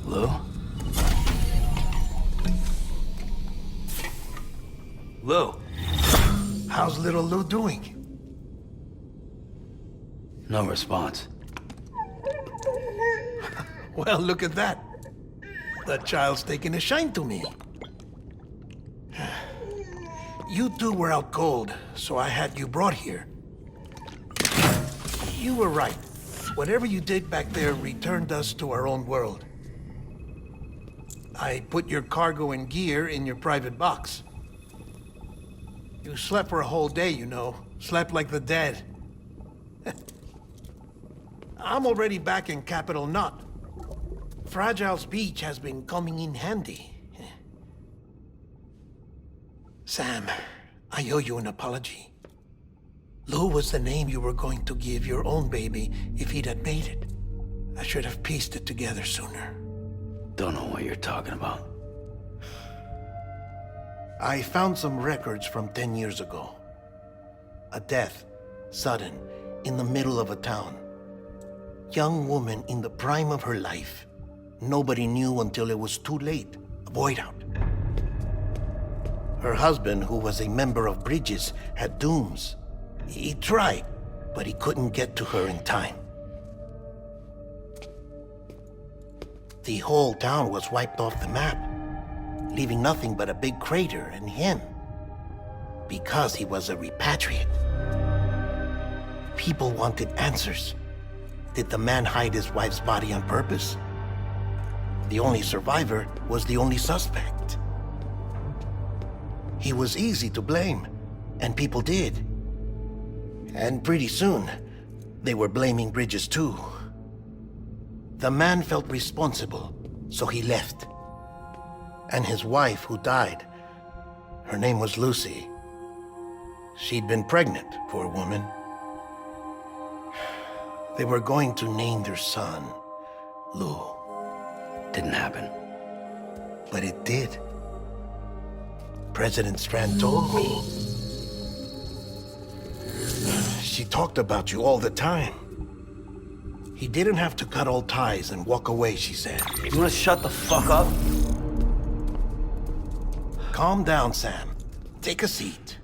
Lou? Lou? How's little Lou doing? No response. Well, look at that. The child's taking a shine to me. You two were out cold, so I had you brought here. You were right. Whatever you did back there returned us to our own world. I put your cargo and gear in your private box. You slept for a whole day, you know. Slept like the dead. I'm already back in Capital Knot. Fragile's beach has been coming in handy. Sam, I owe you an apology. Lou was the name you were going to give your own baby if he'd had made it. I should have pieced it together sooner. Don't know what you're talking about. I found some records from 10 years ago. A death, sudden, in the middle of a town. Young woman in the prime of her life. Nobody knew until it was too late. A void out. Her husband, who was a member of Bridges, had dooms. He tried, but he couldn't get to her in time. The whole town was wiped off the map, leaving nothing but a big crater and him, because he was a repatriate. People wanted answers. Did the man hide his wife's body on purpose? The only survivor was the only suspect. He was easy to blame, and people did. And pretty soon, they were blaming Bridges too. The man felt responsible, so he left. And his wife, who died, her name was Lucy. She'd been pregnant, poor woman. They were going to name their son Lou. Didn't happen. But it did. President Strand told me. She talked about you all the time. He didn't have to cut all ties and walk away, she said. You wanna shut the fuck up? Calm down, Sam. Take a seat.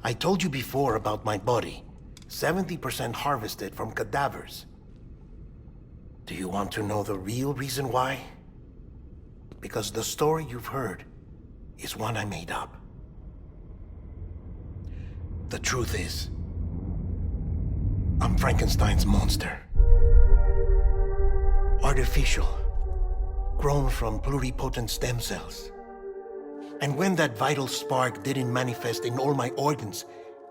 I told you before about my body. 70% harvested from cadavers. Do you want to know the real reason why? Because the story you've heard is one I made up. The truth is, I'm Frankenstein's monster. Artificial, grown from pluripotent stem cells. And when that vital spark didn't manifest in all my organs,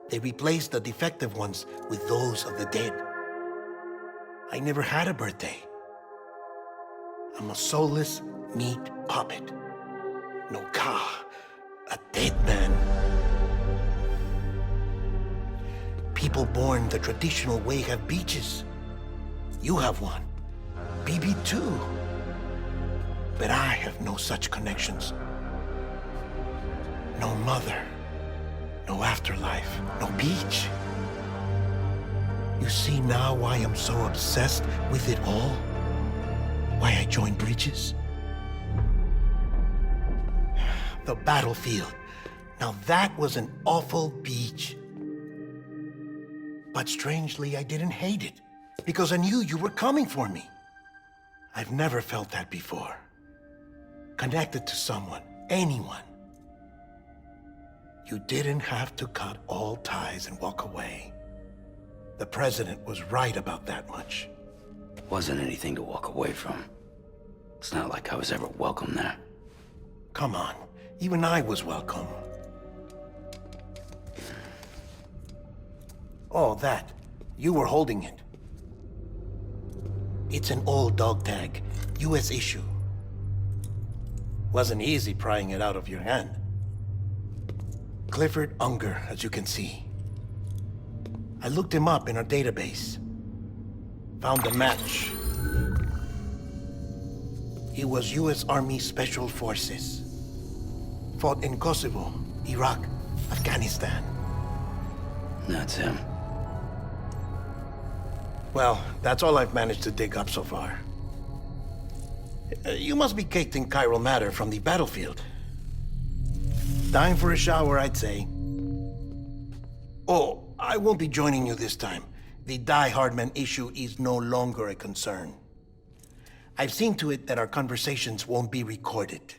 they replaced the defective ones with those of the dead. I never had a birthday. I'm a soulless meat puppet. No ka, a dead man. People born the traditional way have beaches. You have one. BB too. But I have no such connections. No mother. No afterlife. No beach. You see now why I'm so obsessed with it all? Why I joined Bridges? The battlefield. Now that was an awful beach. But strangely, I didn't hate it, because I knew you were coming for me. I've never felt that before. Connected to someone, anyone. You didn't have to cut all ties and walk away. The president was right about that much. Wasn't anything to walk away from. It's not like I was ever welcome there. Come on, even I was welcome. Oh, that. You were holding it. It's an old dog tag, US issue. Wasn't easy prying it out of your hand. Clifford Unger, as you can see. I looked him up in our database. Found a match. He was US Army Special Forces. Fought in Kosovo, Iraq, Afghanistan. That's him. Well, that's all I've managed to dig up so far. You must be caked in chiral matter from the battlefield. Time for a shower, I'd say. Oh, I won't be joining you this time. The Die Hardman issue is no longer a concern. I've seen to it that our conversations won't be recorded.